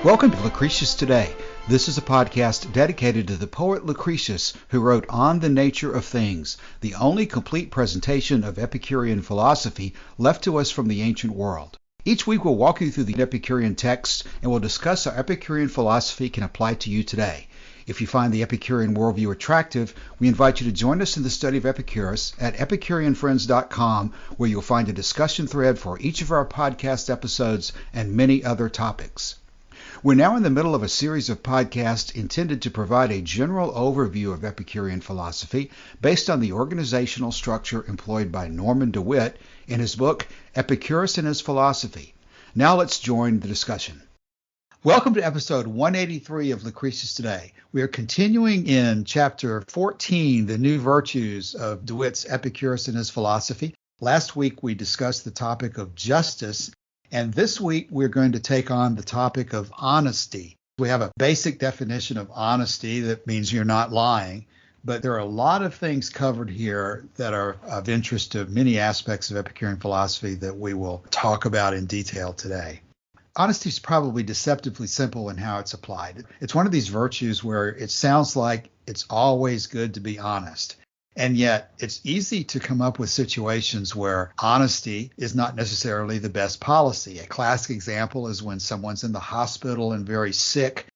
Welcome to Lucretius Today. This is a podcast dedicated to the poet Lucretius, who wrote On the Nature of Things, the only complete presentation of Epicurean philosophy left to us from the ancient world. Each week we'll walk you through the Epicurean texts and we'll discuss how Epicurean philosophy can apply to you today. If you find the Epicurean worldview attractive, we invite you to join us in the study of Epicurus at EpicureanFriends.com, where you'll find a discussion thread for each of our podcast episodes and many other topics. We're now in the middle of a series of podcasts intended to provide a general overview of Epicurean philosophy based on the organizational structure employed by Norman DeWitt in his book, Epicurus and His Philosophy. Now let's join the discussion. Welcome to episode 183 of Lucretius Today. We are continuing in chapter 14, the new virtues of DeWitt's Epicurus and His Philosophy. Last week we discussed the topic of justice, and this week we're going to take on the topic of honesty. We have a basic definition of honesty that means you're not lying, but there are a lot of things covered here that are of interest to many aspects of Epicurean philosophy that we will talk about in detail today. Honesty is probably deceptively simple in how it's applied. It's one of these virtues where it sounds like it's always good to be honest. And yet it's easy to come up with situations where honesty is not necessarily the best policy. A classic example is when someone's in the hospital and very sick.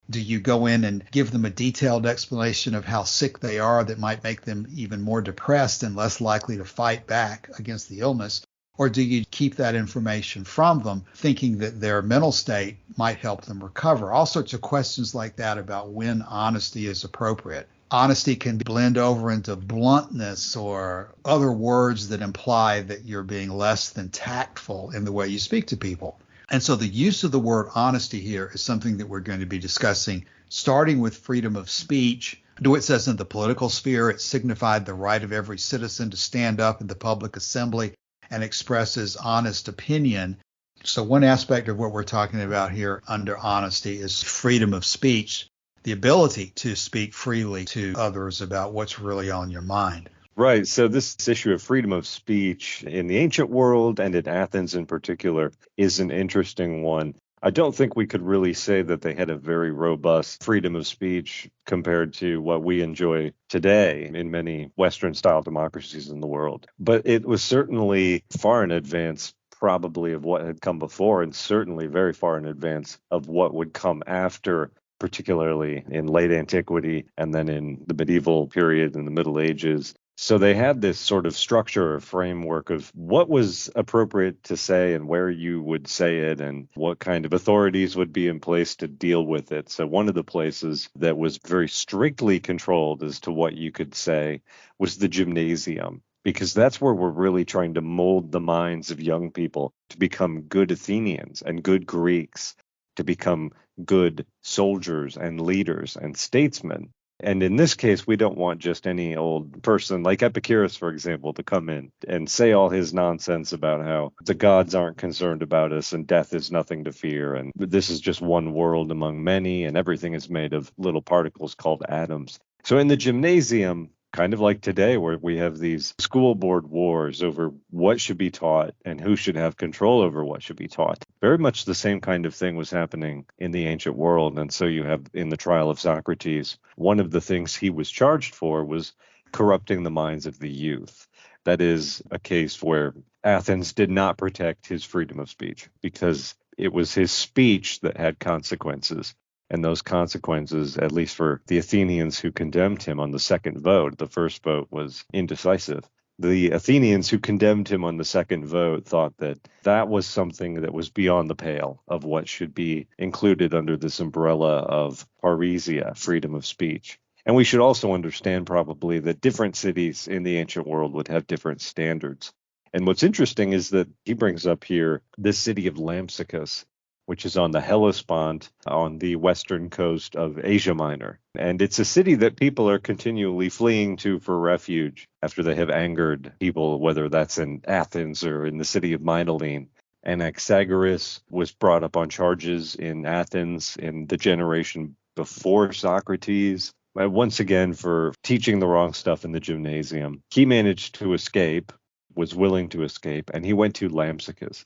Do you go in and give them a detailed explanation of how sick they are that might make them even more depressed and less likely to fight back against the illness? Or do you keep that information from them, thinking that their mental state might help them recover? All sorts of questions like that about when honesty is appropriate. Honesty can blend over into bluntness or other words that imply that you're being less than tactful in the way you speak to people. And so the use of the word honesty here is something that we're going to be discussing, starting with freedom of speech. DeWitt says in the political sphere, it signified the right of every citizen to stand up in the public assembly and express his honest opinion. So one aspect of what we're talking about here under honesty is freedom of speech, the ability to speak freely to others about what's really on your mind. Right. So this issue of freedom of speech in the ancient world and in Athens in particular is an interesting one. I don't think we could really say that they had a very robust freedom of speech compared to what we enjoy today in many Western-style democracies in the world. But it was certainly far in advance probably of what had come before, and certainly very far in advance of what would come after, particularly in late antiquity and then in the medieval period and the Middle Ages. So they had this sort of structure or framework of what was appropriate to say and where you would say it and what kind of authorities would be in place to deal with it. So one of the places that was very strictly controlled as to what you could say was the gymnasium, because that's where we're really trying to mold the minds of young people to become good Athenians and good Greeks, to become good soldiers and leaders and statesmen. And in this case, we don't want just any old person like Epicurus, for example, to come in and say all his nonsense about how the gods aren't concerned about us and death is nothing to fear. And this is just one world among many and everything is made of little particles called atoms. So in the gymnasium, kind of like today, where we have these school board wars over what should be taught and who should have control over what should be taught. Very much the same kind of thing was happening in the ancient world. And so you have in the trial of Socrates, one of the things he was charged for was corrupting the minds of the youth. That is a case where Athens did not protect his freedom of speech because it was his speech that had consequences. And those consequences, at least for the Athenians who condemned him on the second vote, the first vote was indecisive. The Athenians who condemned him on the second vote thought that that was something that was beyond the pale of what should be included under this umbrella of paresia, freedom of speech. And we should also understand probably that different cities in the ancient world would have different standards. And what's interesting is that he brings up here this city of Lampsacus, which is on the Hellespont on the western coast of Asia Minor. And it's a city that people are continually fleeing to for refuge after they have angered people, whether that's in Athens or in the city of Mytilene. Anaxagoras was brought up on charges in Athens in the generation before Socrates, once again for teaching the wrong stuff in the gymnasium. He managed to escape, was willing to escape, and he went to Lampsacus.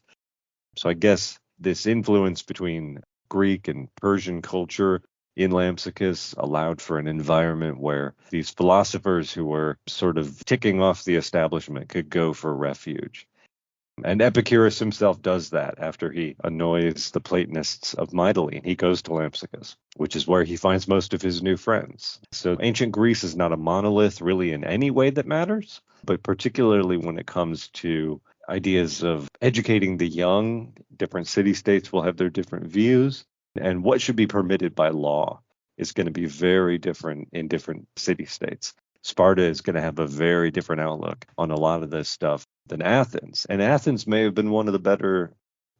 So I guess this influence between Greek and Persian culture in Lampsacus allowed for an environment where these philosophers who were sort of ticking off the establishment could go for refuge. And Epicurus himself does that after he annoys the Platonists of Mytilene. He goes to Lampsacus, which is where he finds most of his new friends. So ancient Greece is not a monolith really in any way that matters, but particularly when it comes to ideas of educating the young. Different city-states will have their different views, and what should be permitted by law is going to be very different in different city-states. Sparta is going to have a very different outlook on a lot of this stuff than Athens. And Athens may have been one of the better,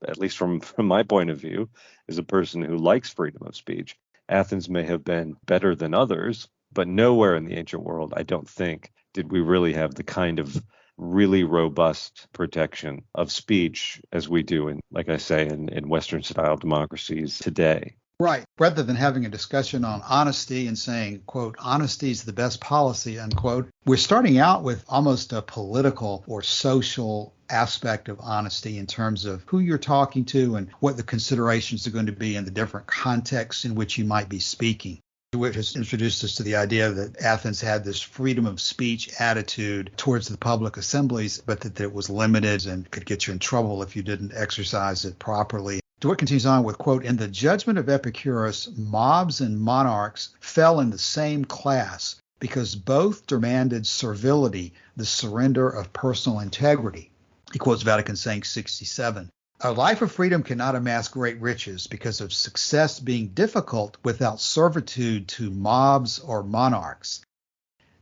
at least from my point of view, as a person who likes freedom of speech. Athens may have been better than others, but nowhere in the ancient world, I don't think, did we really have the kind of really robust protection of speech as we do in, like I say, in Western style democracies today. Right. Rather than having a discussion on honesty and saying, quote, honesty is the best policy, unquote, we're starting out with almost a political or social aspect of honesty in terms of who you're talking to and what the considerations are going to be in the different contexts in which you might be speaking. DeWitt has introduced us to the idea that Athens had this freedom of speech attitude towards the public assemblies, but that it was limited and could get you in trouble if you didn't exercise it properly. DeWitt continues on with, quote, in the judgment of Epicurus, mobs and monarchs fell in the same class because both demanded servility, the surrender of personal integrity. He quotes Vatican Saying 67. A life of freedom cannot amass great riches because of success being difficult without servitude to mobs or monarchs.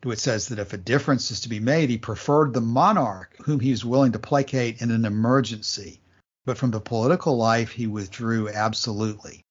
DeWitt says that if a difference is to be made, he preferred the monarch whom he was willing to placate in an emergency. But from the political life, he withdrew absolutely.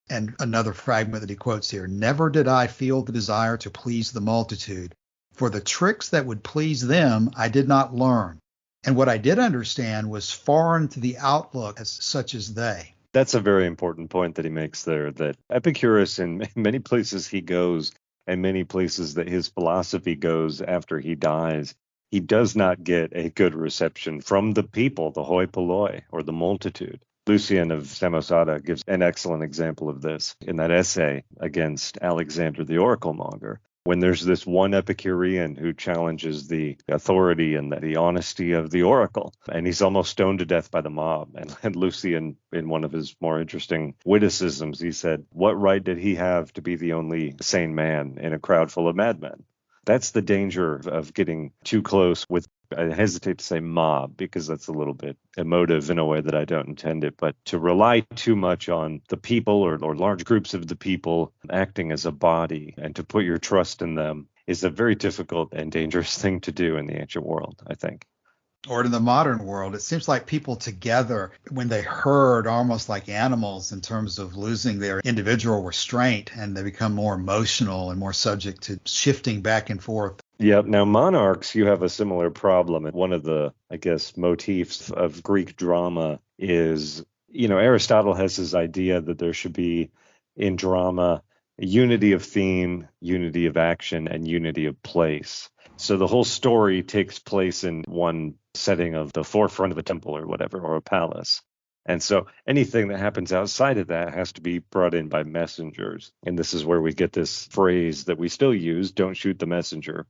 And another fragment that he quotes here, never did I feel the desire to please the multitude, for the tricks that would please them I did not learn. And what I did understand was foreign to the outlook as such as they. That's a very important point that he makes there, that Epicurus, in many places he goes, and many places that his philosophy goes after he dies, he does not get a good reception from the people, the hoi polloi, or the multitude. Lucian of Samosata gives an excellent example of this in that essay against Alexander the oracle monger, when there's this one Epicurean who challenges the authority and the honesty of the oracle, and he's almost stoned to death by the mob. And Lucian, in one of his more interesting witticisms, he said, what right did he have to be the only sane man in a crowd full of madmen? That's the danger of getting too close with, I hesitate to say mob, because that's a little bit emotive in a way that I don't intend it, but to rely too much on the people or large groups of the people acting as a body and to put your trust in them is a very difficult and dangerous thing to do in the ancient world, I think. Or in the modern world, it seems like people together, when they herd, are almost like animals in terms of losing their individual restraint, and they become more emotional and more subject to shifting back and forth. Yeah. Now, monarchs, you have a similar problem. And one of the, I guess, motifs of Greek drama is, Aristotle has his idea that there should be in drama unity of theme, unity of action, and unity of place. So the whole story takes place in one setting of the forefront of a temple or whatever, or a palace. And so anything that happens outside of that has to be brought in by messengers. And this is where we get this phrase that we still use, don't shoot the messenger.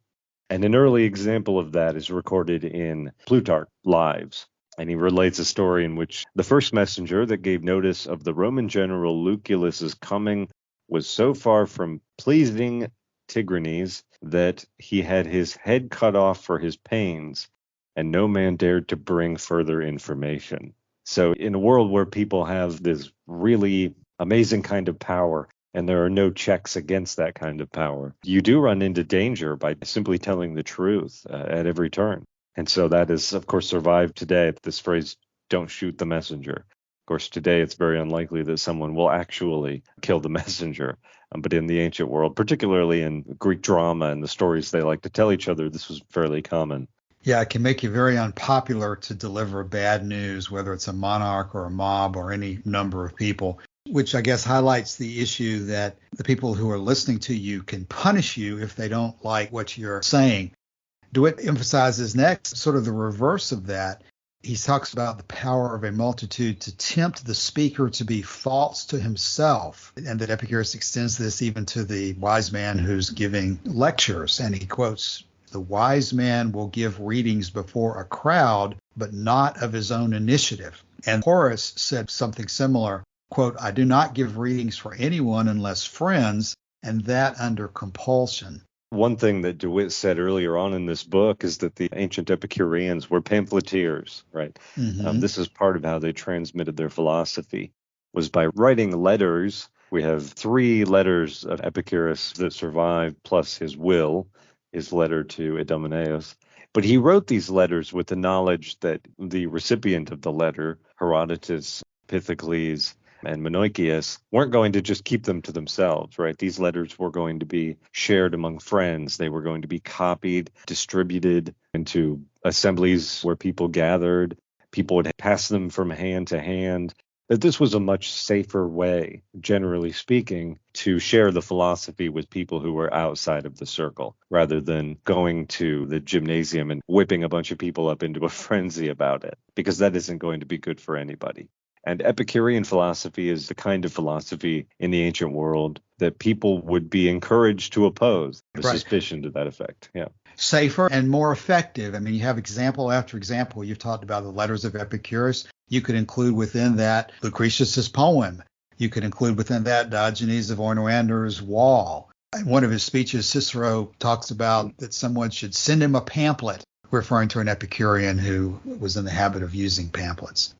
And an early example of that is recorded in Plutarch's Lives. And he relates a story in which the first messenger that gave notice of the Roman general Lucullus's coming was so far from pleasing Tigranes that he had his head cut off for his pains, and no man dared to bring further information. So in a world where people have this really amazing kind of power, and there are no checks against that kind of power, you do run into danger by simply telling the truth at every turn. And so that is, of course, survived today, this phrase, don't shoot the messenger. Of course, today it's very unlikely that someone will actually kill the messenger. But in the ancient world, particularly in Greek drama and the stories they like to tell each other, this was fairly common. Yeah, it can make you very unpopular to deliver bad news, whether it's a monarch or a mob or any number of people, which I guess highlights the issue that the people who are listening to you can punish you if they don't like what you're saying. DeWitt emphasizes next sort of the reverse of that. He talks about the power of a multitude to tempt the speaker to be false to himself, and that Epicurus extends this even to the wise man who's giving lectures. And he quotes, "The wise man will give readings before a crowd, but not of his own initiative." And Horace said something similar, quote, "I do not give readings for anyone unless friends, and that under compulsion." One thing that DeWitt said earlier on in this book is that the ancient Epicureans were pamphleteers, right? This is part of how they transmitted their philosophy, was by writing letters. We have 3 letters of Epicurus that survive, plus his will, his letter to Idomeneus. But he wrote these letters with the knowledge that the recipient of the letter, Herodotus, Pythocles, and Menoikeus, weren't going to just keep them to themselves, right? These letters were going to be shared among friends. They were going to be copied, distributed into assemblies where people gathered. People would pass them from hand to hand. That this was a much safer way, generally speaking, to share the philosophy with people who were outside of the circle, rather than going to the gymnasium and whipping a bunch of people up into a frenzy about it, because that isn't going to be good for anybody. And Epicurean philosophy is the kind of philosophy in the ancient world that people would be encouraged to oppose, the suspicion to that effect. Yeah. Safer and more effective. I mean, you have example after example. You've talked about the letters of Epicurus. You could include within that Lucretius's poem. You could include within that Diogenes of Oinoander's Wall. In one of his speeches, Cicero talks about that someone should send him a pamphlet, referring to an Epicurean who was in the habit of using pamphlets.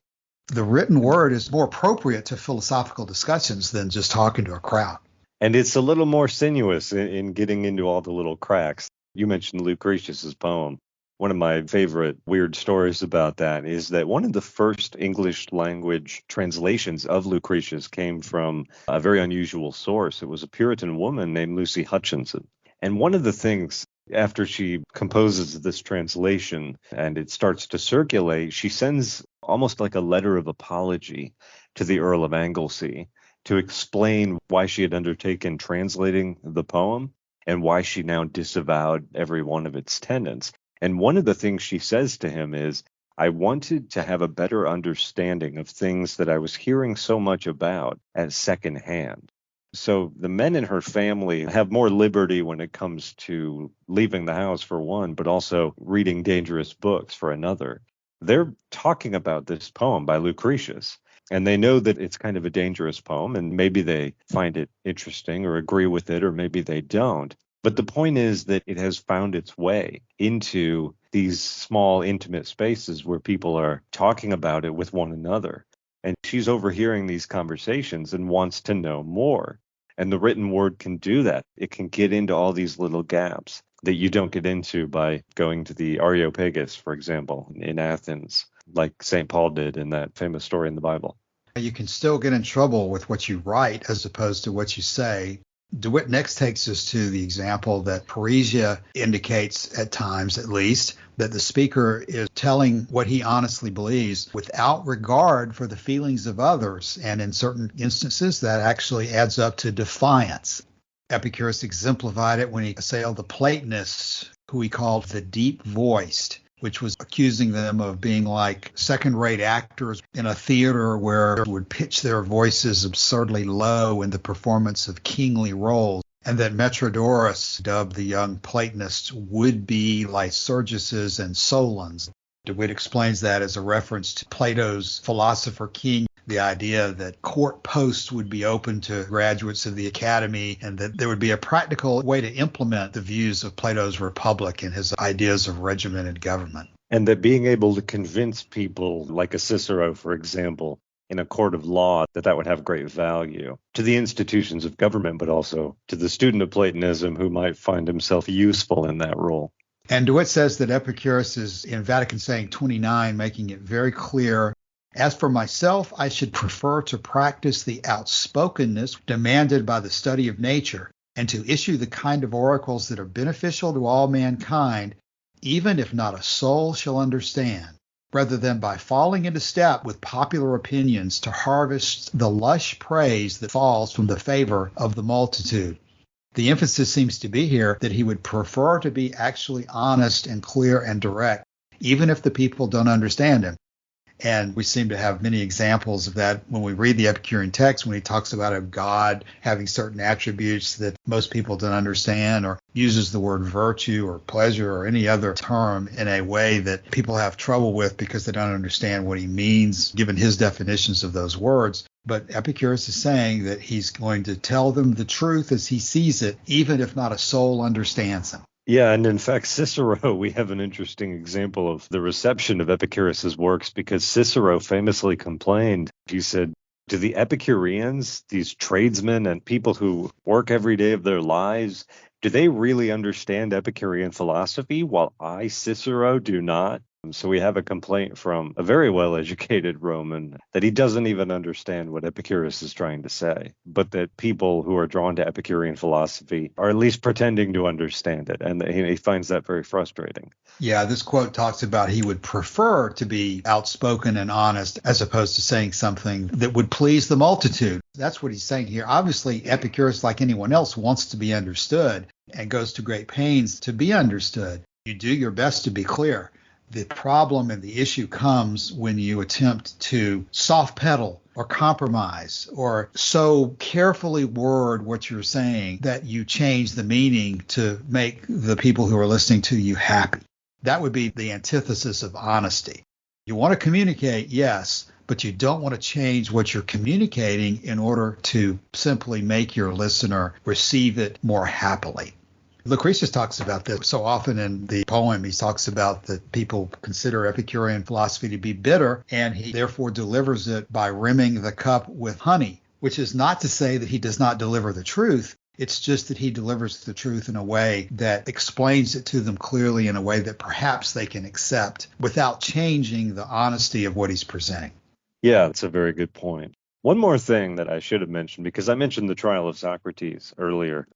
The written word is more appropriate to philosophical discussions than just talking to a crowd. And it's a little more sinuous in getting into all the little cracks. You mentioned Lucretius's poem. One of my favorite weird stories about that is that one of the first English language translations of Lucretius came from a very unusual source. It was a Puritan woman named Lucy Hutchinson. And one of the things, after she composes this translation and it starts to circulate, she sends almost like a letter of apology to the Earl of Anglesey to explain why she had undertaken translating the poem and why she now disavowed every one of its tenets. And one of the things she says to him is, "I wanted to have a better understanding of things that I was hearing so much about at secondhand." So the men in her family have more liberty when it comes to leaving the house for one, but also reading dangerous books for another. They're talking about this poem by Lucretius, and they know that it's kind of a dangerous poem, and maybe they find it interesting or agree with it, or maybe they don't. But the point is that it has found its way into these small, intimate spaces where people are talking about it with one another. And she's overhearing these conversations and wants to know more. And the written word can do that. It can get into all these little gaps that you don't get into by going to the Areopagus, for example, in Athens, like St. Paul did in that famous story in the Bible. You can still get in trouble with what you write as opposed to what you say. DeWitt next takes us to the example that Parrhesia indicates, at times at least, that the speaker is telling what he honestly believes without regard for the feelings of others. And in certain instances, that actually adds up to defiance. Epicurus exemplified it when he assailed the Platonists, who he called the deep-voiced, which was accusing them of being like second-rate actors in a theater where they would pitch their voices absurdly low in the performance of kingly roles, and that Metrodorus dubbed the young Platonists would-be Lycurguses and Solons. DeWitt explains that as a reference to Plato's philosopher king, the idea that court posts would be open to graduates of the academy and that there would be a practical way to implement the views of Plato's Republic and his ideas of regimented government. And that being able to convince people, like a Cicero, for example, in a court of law, that would have great value to the institutions of government, but also to the student of Platonism who might find himself useful in that role. And DeWitt says that Epicurus is in Vatican Saying 29, making it very clear, "As for myself, I should prefer to practice the outspokenness demanded by the study of nature, and to issue the kind of oracles that are beneficial to all mankind, even if not a soul shall understand, rather than by falling into step with popular opinions to harvest the lush praise that falls from the favor of the multitude." The emphasis seems to be here that he would prefer to be actually honest and clear and direct, even if the people don't understand him. And we seem to have many examples of that when we read the Epicurean text, when he talks about a God having certain attributes that most people don't understand, or uses the word virtue or pleasure or any other term in a way that people have trouble with because they don't understand what he means, given his definitions of those words. But Epicurus is saying that he's going to tell them the truth as he sees it, even if not a soul understands him. Yeah, and in fact, Cicero, we have an interesting example of the reception of Epicurus's works because Cicero famously complained. He said, do the Epicureans, these tradesmen and people who work every day of their lives, do they really understand Epicurean philosophy while I, Cicero, do not? So we have a complaint from a very well-educated Roman that he doesn't even understand what Epicurus is trying to say, but that people who are drawn to Epicurean philosophy are at least pretending to understand it, and he finds that very frustrating. Yeah, this quote talks about he would prefer to be outspoken and honest as opposed to saying something that would please the multitude. That's what he's saying here. Obviously, Epicurus, like anyone else, wants to be understood and goes to great pains to be understood. You do your best to be clear. The problem and the issue comes when you attempt to soft pedal or compromise or so carefully word what you're saying that you change the meaning to make the people who are listening to you happy. That would be the antithesis of honesty. You want to communicate, yes, but you don't want to change what you're communicating in order to simply make your listener receive it more happily. Lucretius talks about this so often in the poem. He talks about that people consider Epicurean philosophy to be bitter, and he therefore delivers it by rimming the cup with honey, which is not to say that he does not deliver the truth. It's just that he delivers the truth in a way that explains it to them clearly in a way that perhaps they can accept without changing the honesty of what he's presenting. Yeah, that's a very good point. One more thing that I should have mentioned, because I mentioned the trial of Socrates earlier.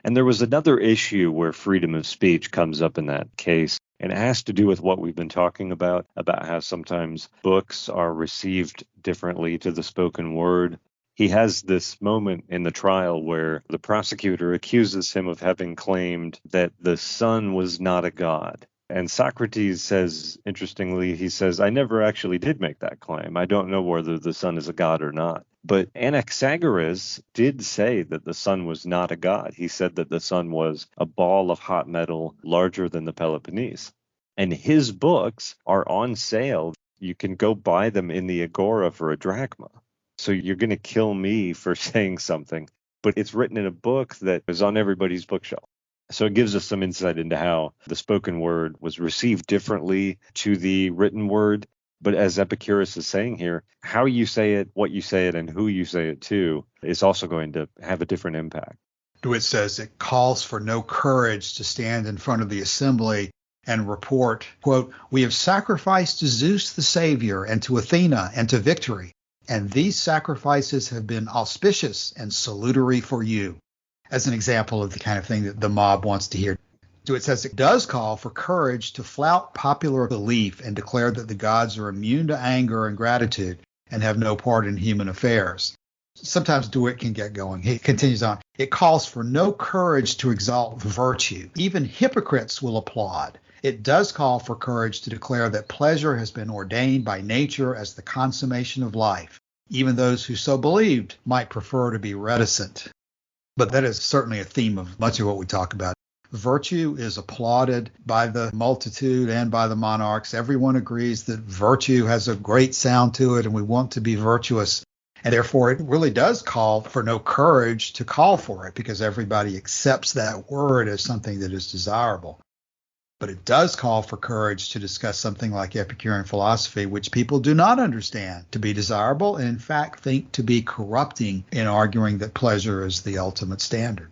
And there was another issue where freedom of speech comes up in that case, and it has to do with what we've been talking about how sometimes books are received differently to the spoken word. He has this moment in the trial where the prosecutor accuses him of having claimed that the sun was not a god. And Socrates says, interestingly, he says, I never actually did make that claim. I don't know whether the sun is a god or not. But Anaxagoras did say that the sun was not a god. He said that the sun was a ball of hot metal larger than the Peloponnese. And his books are on sale. You can go buy them in the Agora for a drachma. So you're going to kill me for saying something, but it's written in a book that is on everybody's bookshelf. So it gives us some insight into how the spoken word was received differently to the written word. But as Epicurus is saying here, how you say it, what you say it, and who you say it to is also going to have a different impact. DeWitt says it calls for no courage to stand in front of the assembly and report, quote, we have sacrificed to Zeus the Savior and to Athena and to victory, and these sacrifices have been auspicious and salutary for you, as an example of the kind of thing that the mob wants to hear. DeWitt says it does call for courage to flout popular belief and declare that the gods are immune to anger and gratitude and have no part in human affairs. Sometimes DeWitt can get going. He continues on. It calls for no courage to exalt virtue. Even hypocrites will applaud. It does call for courage to declare that pleasure has been ordained by nature as the consummation of life. Even those who so believed might prefer to be reticent. But that is certainly a theme of much of what we talk about. Virtue is applauded by the multitude and by the monarchs. Everyone agrees that virtue has a great sound to it, and we want to be virtuous. And therefore, it really does call for no courage to call for it, because everybody accepts that word as something that is desirable. But it does call for courage to discuss something like Epicurean philosophy, which people do not understand to be desirable and in fact think to be corrupting in arguing that pleasure is the ultimate standard.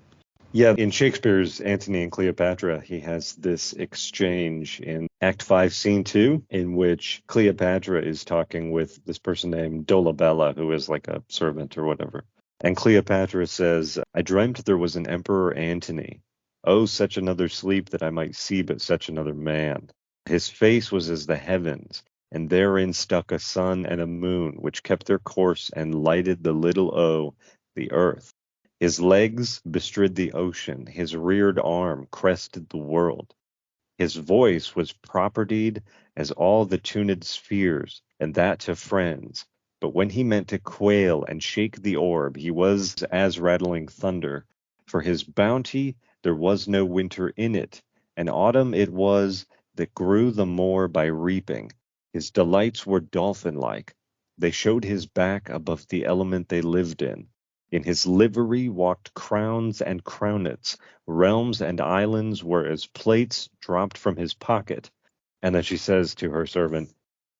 Yeah, in Shakespeare's Antony and Cleopatra, he has this exchange in Act 5, Scene 2, in which Cleopatra is talking with this person named Dolabella, who is like a servant or whatever. And Cleopatra says, I dreamt there was an Emperor Antony. Oh, such another sleep that I might see but such another man. His face was as the heavens, and therein stuck a sun and a moon, which kept their course and lighted the little O, the earth. His legs bestrid the ocean, his reared arm crested the world. His voice was propertied as all the tuned spheres, and that to friends. But when he meant to quail and shake the orb, he was as rattling thunder. For his bounty there was no winter in it, and autumn it was that grew the more by reaping. His delights were dolphin-like. They showed his back above the element they lived in. In his livery walked crowns and crownets. Realms and islands were as plates dropped from his pocket. And then she says to her servant,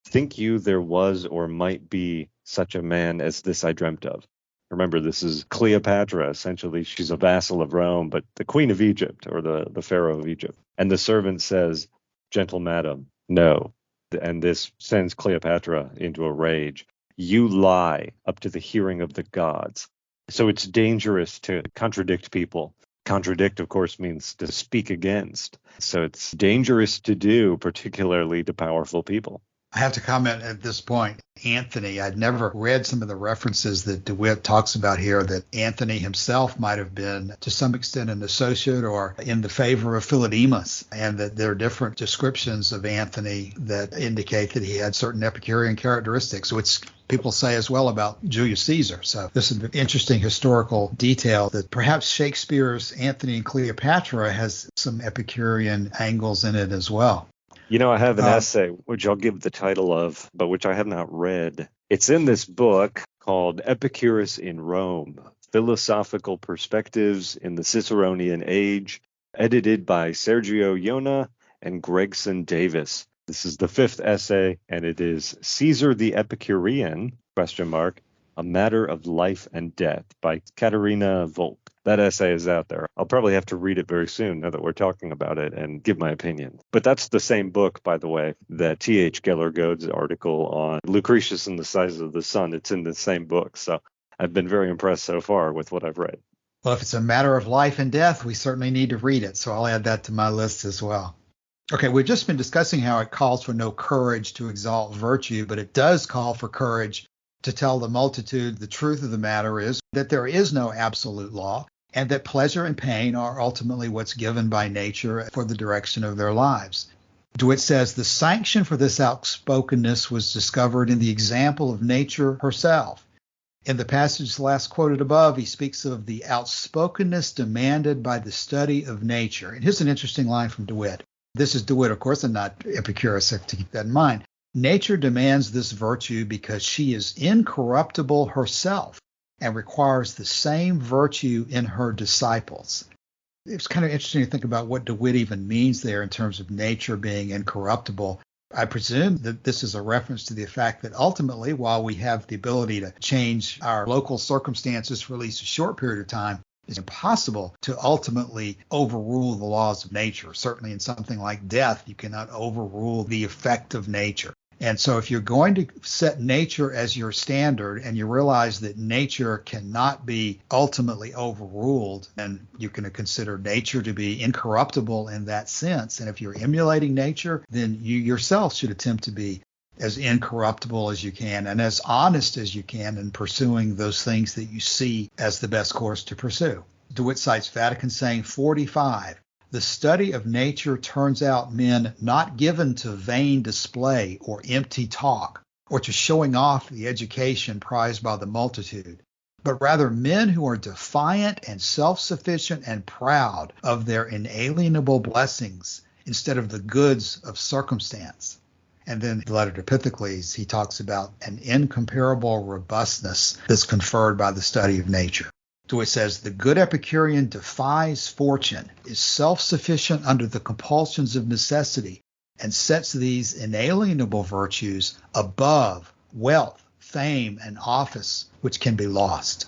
think you there was or might be such a man as this I dreamt of? Remember, this is Cleopatra. Essentially, she's a vassal of Rome, but the queen of Egypt, or the pharaoh of Egypt. And the servant says, gentle madam, no. And this sends Cleopatra into a rage. You lie up to the hearing of the gods. So it's dangerous to contradict people. Contradict, of course, means to speak against. So it's dangerous to do, particularly to powerful people. I have to comment at this point, Anthony, I'd never read some of the references that DeWitt talks about here, that Anthony himself might have been to some extent an associate or in the favor of Philodemus, and that there are different descriptions of Anthony that indicate that he had certain Epicurean characteristics, which people say as well about Julius Caesar. So this is an interesting historical detail that perhaps Shakespeare's Antony and Cleopatra has some Epicurean angles in it as well. You know, I have an essay, which I'll give the title of, but which I have not read. It's in this book called Epicurus in Rome, Philosophical Perspectives in the Ciceronian Age, edited by Sergio Iona and Gregson Davis. This is the fifth essay, and it is Caesar the Epicurean, ? A Matter of Life and Death by Katerina Volk. That essay is out there. I'll probably have to read it very soon now that we're talking about it and give my opinion. But that's the same book, by the way, that T.H. Geller-Gode's article on Lucretius and the Size of the Sun. It's in the same book. So I've been very impressed so far with what I've read. Well, if it's a matter of life and death, we certainly need to read it. So I'll add that to my list as well. Okay, we've just been discussing how it calls for no courage to exalt virtue, but it does call for courage to tell the multitude the truth of the matter is that there is no absolute law, and that pleasure and pain are ultimately what's given by nature for the direction of their lives. DeWitt says the sanction for this outspokenness was discovered in the example of nature herself. In the passage last quoted above, he speaks of the outspokenness demanded by the study of nature. And here's an interesting line from DeWitt. This is DeWitt, of course, and not Epicurus, so to keep that in mind. Nature demands this virtue because she is incorruptible herself and requires the same virtue in her disciples. It's kind of interesting to think about what DeWitt even means there in terms of nature being incorruptible. I presume that this is a reference to the fact that ultimately, while we have the ability to change our local circumstances for at least a short period of time, it's impossible to ultimately overrule the laws of nature. Certainly in something like death, you cannot overrule the effect of nature. And so if you're going to set nature as your standard and you realize that nature cannot be ultimately overruled, then you can consider nature to be incorruptible in that sense. And if you're emulating nature, then you yourself should attempt to be as incorruptible as you can and as honest as you can in pursuing those things that you see as the best course to pursue. DeWitt cites Vatican saying 45. The study of nature turns out men not given to vain display or empty talk, or to showing off the education prized by the multitude, but rather men who are defiant and self-sufficient and proud of their inalienable blessings instead of the goods of circumstance. And then the letter to Epicurus, he talks about an incomparable robustness that's conferred by the study of nature. So it says, the good Epicurean defies fortune, is self-sufficient under the compulsions of necessity, and sets these inalienable virtues above wealth, fame, and office, which can be lost.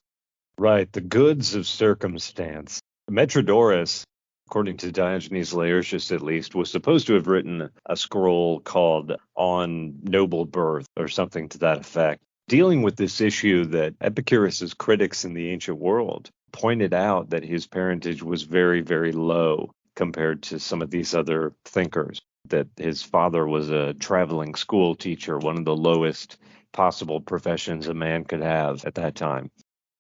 Right, the goods of circumstance. Metrodorus, according to Diogenes Laertius at least, was supposed to have written a scroll called On Noble Birth, or something to that effect, dealing with this issue that Epicurus's critics in the ancient world pointed out that his parentage was very, very low compared to some of these other thinkers, that his father was a traveling school teacher, one of the lowest possible professions a man could have at that time.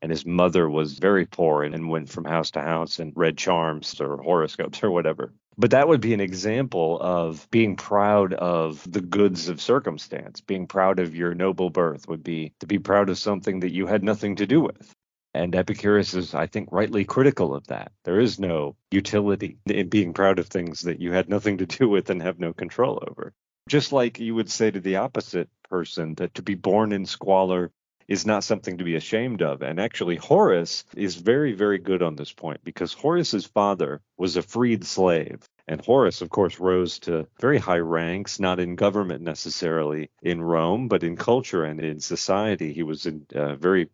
and his mother was very poor and went from house to house and read charms or horoscopes or whatever. But that would be an example of being proud of the goods of circumstance. Being proud of your noble birth would be to be proud of something that you had nothing to do with. And Epicurus is, I think, rightly critical of that. There is no utility in being proud of things that you had nothing to do with and have no control over. Just like you would say to the opposite person that to be born in squalor is not something to be ashamed of. And actually, Horace is very, very good on this point because Horace's father was a freed slave. And Horace, of course, rose to very high ranks, not in government necessarily in Rome, but in culture and in society. He was a very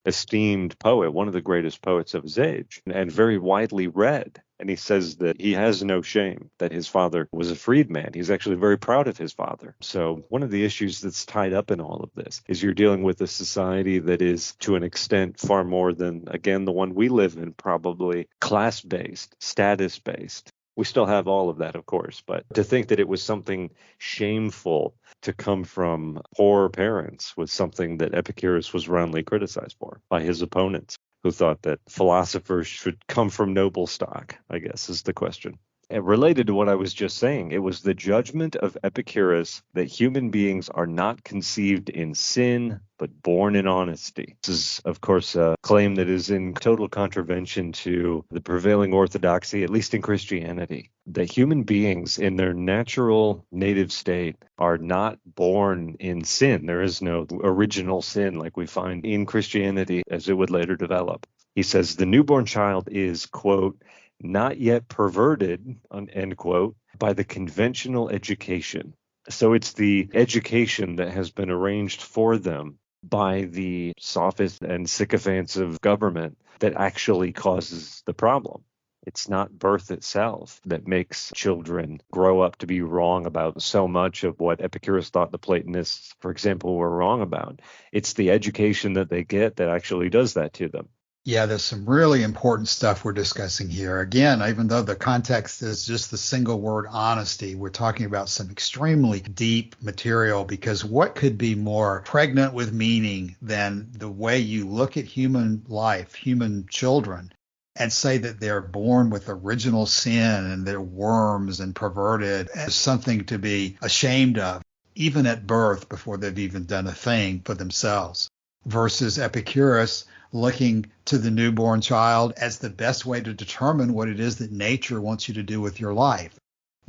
esteemed poet, one of the greatest poets of his age, and very widely read. And he says that he has no shame that his father was a freedman. He's actually very proud of his father. So one of the issues that's tied up in all of this is you're dealing with a society that is, to an extent, far more than, again, the one we live in, probably class-based, status-based. We still have all of that, of course, but to think that it was something shameful to come from poor parents was something that Epicurus was roundly criticized for by his opponents, who thought that philosophers should come from noble stock, I guess is the question. And related to what I was just saying, it was the judgment of Epicurus that human beings are not conceived in sin, but born in honesty. This is, of course, a claim that is in total contravention to the prevailing orthodoxy, at least in Christianity, that human beings in their natural native state are not born in sin. There is no original sin like we find in Christianity as it would later develop. He says the newborn child is, quote, not yet perverted, end quote, by the conventional education. So it's the education that has been arranged for them by the sophists and sycophants of government that actually causes the problem. It's not birth itself that makes children grow up to be wrong about so much of what Epicurus thought the Platonists, for example, were wrong about. It's the education that they get that actually does that to them. Yeah, there's some really important stuff we're discussing here. Again, even though the context is just the single word honesty, we're talking about some extremely deep material, because what could be more pregnant with meaning than the way you look at human life, human children, and say that they're born with original sin and they're worms and perverted as something to be ashamed of, even at birth before they've even done a thing for themselves, versus Epicurus looking to the newborn child as the best way to determine what it is that nature wants you to do with your life.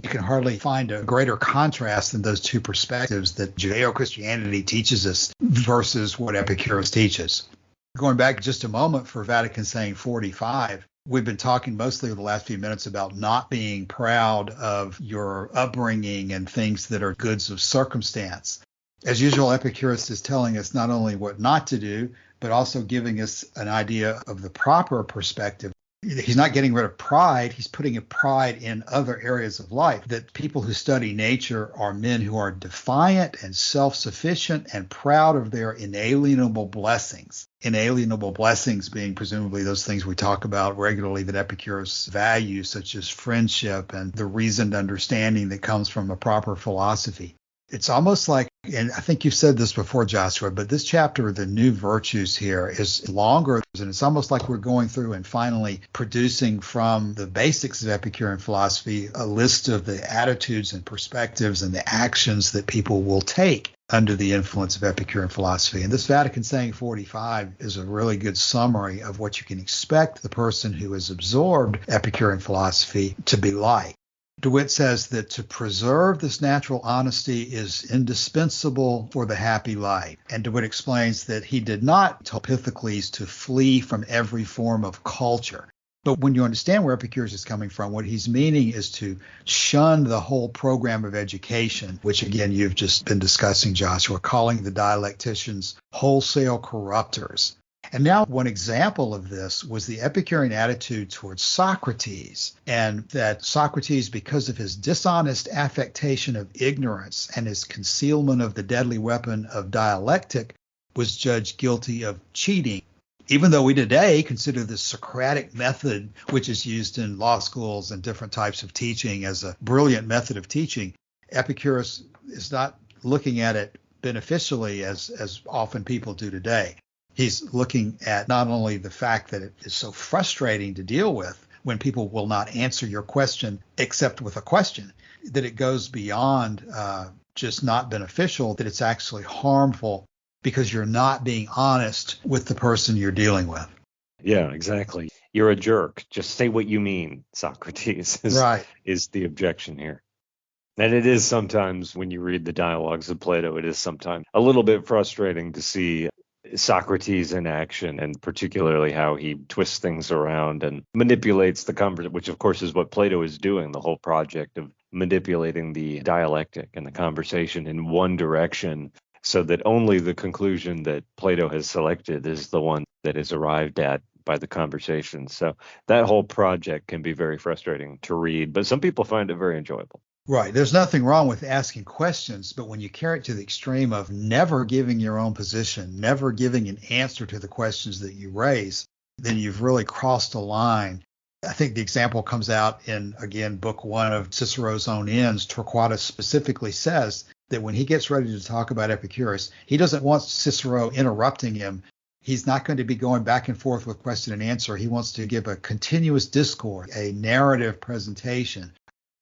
You can hardly find a greater contrast than those two perspectives that Judeo-Christianity teaches us versus what Epicurus teaches. Going back just a moment for Vatican saying 45, we've been talking mostly over the last few minutes about not being proud of your upbringing and things that are goods of circumstance. As usual, Epicurus is telling us not only what not to do, but also giving us an idea of the proper perspective. He's not getting rid of pride. He's putting a pride in other areas of life, that people who study nature are men who are defiant and self-sufficient and proud of their inalienable blessings. Inalienable blessings being presumably those things we talk about regularly that Epicurus values, such as friendship and the reasoned understanding that comes from a proper philosophy. It's almost like, and I think you've said this before, Joshua, but this chapter, the new virtues here, is longer, and it's almost like we're going through and finally producing from the basics of Epicurean philosophy a list of the attitudes and perspectives and the actions that people will take under the influence of Epicurean philosophy. And this Vatican saying 45 is a really good summary of what you can expect the person who has absorbed Epicurean philosophy to be like. DeWitt says that to preserve this natural honesty is indispensable for the happy life. And DeWitt explains that he did not tell Pythocles to flee from every form of culture. But when you understand where Epicurus is coming from, what he's meaning is to shun the whole program of education, which again you've just been discussing, Joshua, calling the dialecticians wholesale corrupters. And now one example of this was the Epicurean attitude towards Socrates, and that Socrates, because of his dishonest affectation of ignorance and his concealment of the deadly weapon of dialectic, was judged guilty of cheating. Even though we today consider the Socratic method, which is used in law schools and different types of teaching, as a brilliant method of teaching, Epicurus is not looking at it beneficially as often people do today. He's looking at not only the fact that it is so frustrating to deal with when people will not answer your question except with a question, that it goes beyond just not beneficial, that it's actually harmful because you're not being honest with the person you're dealing with. Yeah, exactly. You're a jerk. Just say what you mean, Socrates, Right. is the objection here. And it is sometimes, when you read the dialogues of Plato, it is sometimes a little bit frustrating to see Socrates in action, and particularly how he twists things around and manipulates the conversation, which of course is what Plato is doing, the whole project of manipulating the dialectic and the conversation in one direction so that only the conclusion that Plato has selected is the one that is arrived at by the conversation. So that whole project can be very frustrating to read, but some people find it very enjoyable. Right. There's nothing wrong with asking questions, but when you carry it to the extreme of never giving your own position, never giving an answer to the questions that you raise, then you've really crossed a line. I think the example comes out in, again, book 1 of Cicero's own Ends. Torquatus specifically says that when he gets ready to talk about Epicurus, he doesn't want Cicero interrupting him. He's not going to be going back and forth with question and answer. He wants to give a continuous discourse, a narrative presentation.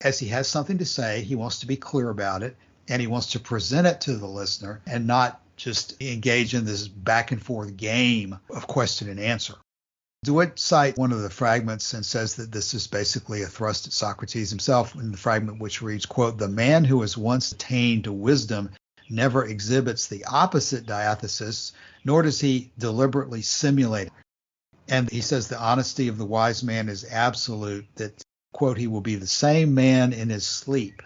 As he has something to say, he wants to be clear about it, and he wants to present it to the listener and not just engage in this back and forth game of question and answer. DeWitt cites one of the fragments and says that this is basically a thrust at Socrates himself in the fragment which reads, quote, "The man who has once attained to wisdom never exhibits the opposite diathesis, nor does he deliberately simulate it." And he says the honesty of the wise man is absolute, that, quote, "he will be the same man in his sleep."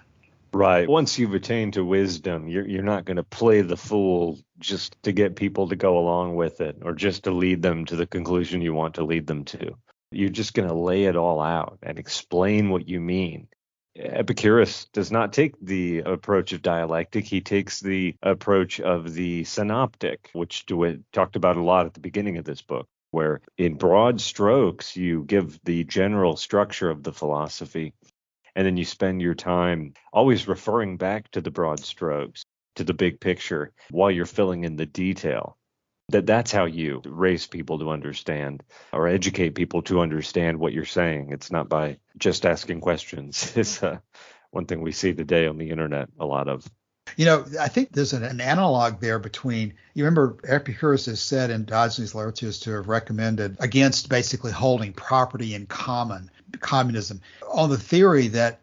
Right. Once you've attained to wisdom, you're not going to play the fool just to get people to go along with it or just to lead them to the conclusion you want to lead them to. You're just going to lay it all out and explain what you mean. Epicurus does not take the approach of dialectic. He takes the approach of the synoptic, which DeWitt talked about a lot at the beginning of this book, where in broad strokes, you give the general structure of the philosophy, and then you spend your time always referring back to the broad strokes, to the big picture, while you're filling in the detail. That's how you raise people to understand or educate people to understand what you're saying. It's not by just asking questions. It's one thing we see today on the internet a lot of. You know, I think there's an analog there between, you remember Epicurus has said in Diogenes Laertius to have recommended against basically holding property in common, communism, on the theory that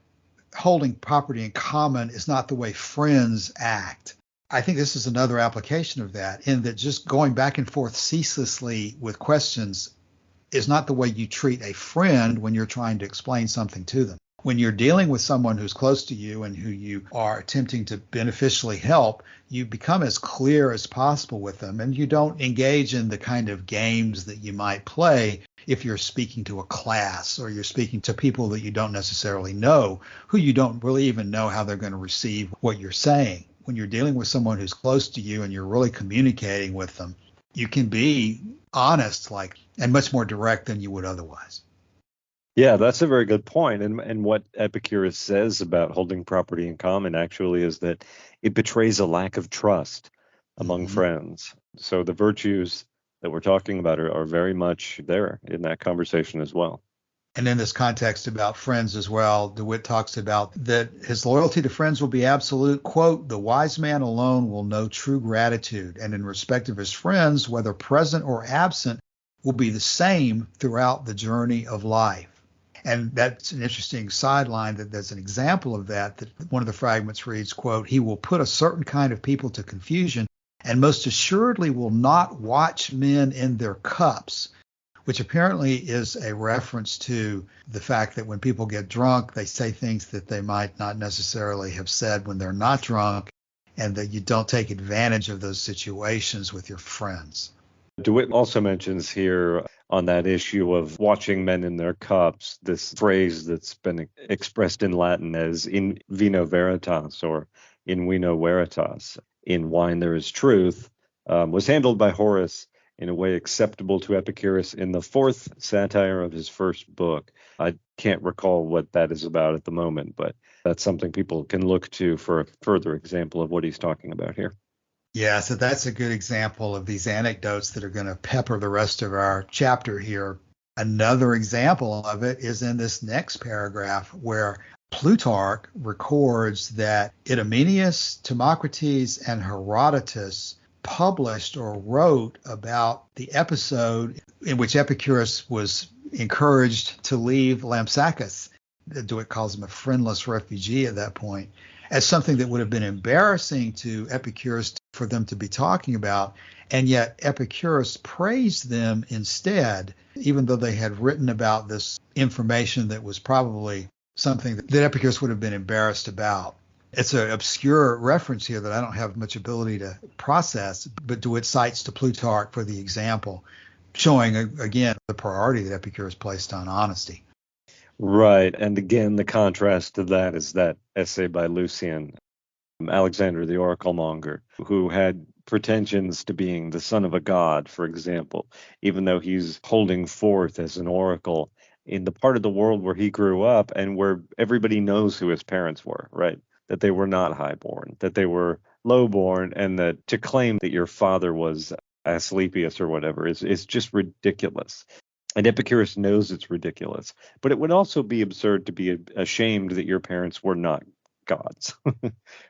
holding property in common is not the way friends act. I think this is another application of that, in that just going back and forth ceaselessly with questions is not the way you treat a friend when you're trying to explain something to them. When you're dealing with someone who's close to you and who you are attempting to beneficially help, you become as clear as possible with them, and you don't engage in the kind of games that you might play if you're speaking to a class or you're speaking to people that you don't necessarily know, who you don't really even know how they're going to receive what you're saying. When you're dealing with someone who's close to you and you're really communicating with them, you can be honest, and much more direct than you would otherwise. Yeah, that's a very good point. And what Epicurus says about holding property in common actually is that it betrays a lack of trust among friends. So the virtues that we're talking about are very much there in that conversation as well. And in this context about friends as well, DeWitt talks about that his loyalty to friends will be absolute. Quote, "The wise man alone will know true gratitude, and in respect of his friends, whether present or absent, will be the same throughout the journey of life." And that's an interesting sideline, that there's an example of that one of the fragments reads, quote, "He will put a certain kind of people to confusion, and most assuredly will not watch men in their cups," which apparently is a reference to the fact that when people get drunk, they say things that they might not necessarily have said when they're not drunk, and that you don't take advantage of those situations with your friends. DeWitt also mentions here on that issue of watching men in their cups, this phrase that's been expressed in Latin as in vino veritas, or in vino veritas, in wine there is truth, was handled by Horace in a way acceptable to Epicurus in the fourth satire of his first book. I can't recall what that is about at the moment, but that's something people can look to for a further example of what he's talking about here. Yeah, so that's a good example of these anecdotes that are going to pepper the rest of our chapter here. Another example of it is in this next paragraph where Plutarch records that Idomeneus, Timocrates, and Herodotus published or wrote about the episode in which Epicurus was encouraged to leave Lampsacus. DeWitt calls him a friendless refugee at that point, as something that would have been embarrassing to Epicurus for them to be talking about. And yet Epicurus praised them instead, even though they had written about this information that was probably something that Epicurus would have been embarrassed about. It's an obscure reference here that I don't have much ability to process, but DeWitt cites to Plutarch for the example, showing, again, the priority that Epicurus placed on honesty. Right. And again, the contrast to that is that essay by Lucian, Alexander the Oracle Monger, who had pretensions to being the son of a god, for example, even though he's holding forth as an oracle in the part of the world where he grew up and where everybody knows who his parents were, right? That they were not highborn, that they were lowborn, and that to claim that your father was Asclepius or whatever is just ridiculous. And Epicurus knows it's ridiculous, but it would also be absurd to be ashamed that your parents were not gods.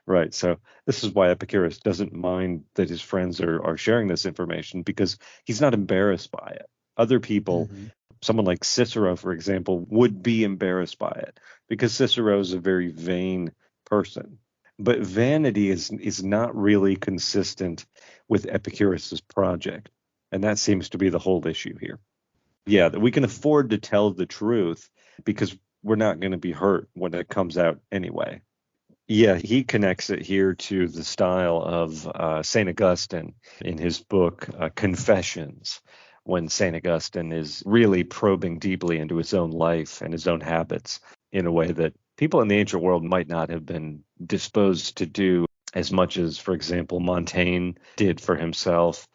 Right. So this is why Epicurus doesn't mind that his friends are sharing this information, because he's not embarrassed by it. Other people, someone like Cicero, for example, would be embarrassed by it because Cicero is a very vain person. But vanity is not really consistent with Epicurus's project. And that seems to be the whole issue here. Yeah, that we can afford to tell the truth because we're not going to be hurt when it comes out anyway. Yeah, he connects it here to the style of St. Augustine in his book Confessions, when St. Augustine is really probing deeply into his own life and his own habits in a way that people in the ancient world might not have been disposed to do as much as, for example, Montaigne did for himself,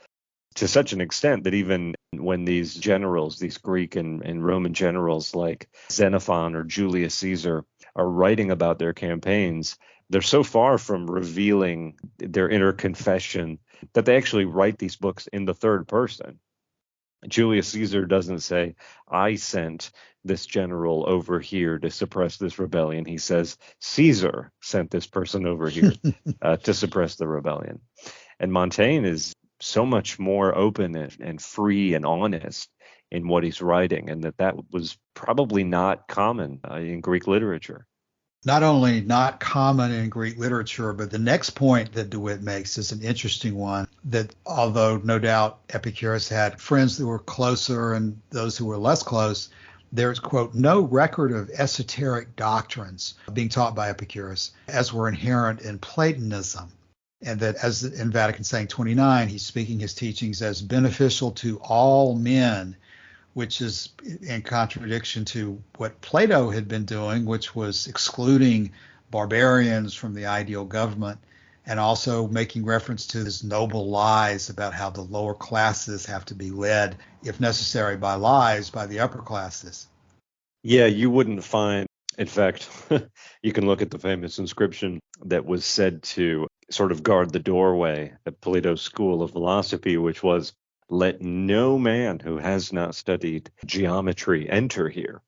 to such an extent that even when these generals, these Greek and Roman generals like Xenophon or Julius Caesar are writing about their campaigns, they're so far from revealing their inner confession that they actually write these books in the third person. Julius Caesar doesn't say, I sent this general over here to suppress this rebellion. He says, Caesar sent this person over here to suppress the rebellion. And Montaigne is so much more open and free and honest in what he's writing, and that was probably not common in Greek literature. Not only not common in Greek literature, but the next point that DeWitt makes is an interesting one, that although no doubt Epicurus had friends that were closer and those who were less close, there's, quote, no record of esoteric doctrines being taught by Epicurus as were inherent in Platonism. And that, as in Vatican Saying 29, he's speaking his teachings as beneficial to all men, which is in contradiction to what Plato had been doing, which was excluding barbarians from the ideal government, and also making reference to his noble lies about how the lower classes have to be led, if necessary, by lies by the upper classes. Yeah, you wouldn't find, in fact, you can look at the famous inscription that was said to sort of guard the doorway at Plato's School of Philosophy, which was, let no man who has not studied geometry enter here.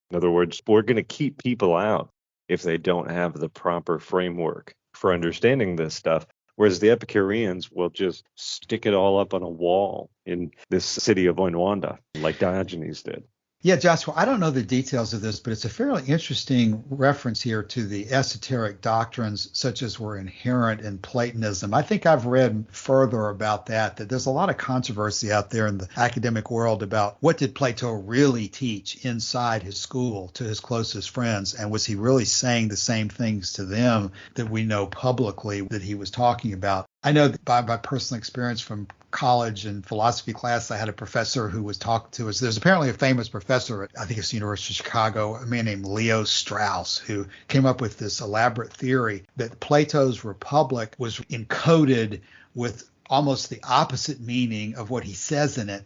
In other words, we're going to keep people out if they don't have the proper framework for understanding this stuff. Whereas the Epicureans will just stick it all up on a wall in this city of Oinwanda, like Diogenes did. Yeah, Joshua, I don't know the details of this, but it's a fairly interesting reference here to the esoteric doctrines such as were inherent in Platonism. I think I've read further about that there's a lot of controversy out there in the academic world about what did Plato really teach inside his school to his closest friends, and was he really saying the same things to them that we know publicly that he was talking about? I know that by personal experience from college and philosophy class, I had a professor who was talking to us. There's apparently a famous professor at, I think it's the University of Chicago, a man named Leo Strauss, who came up with this elaborate theory that Plato's Republic was encoded with almost the opposite meaning of what he says in it.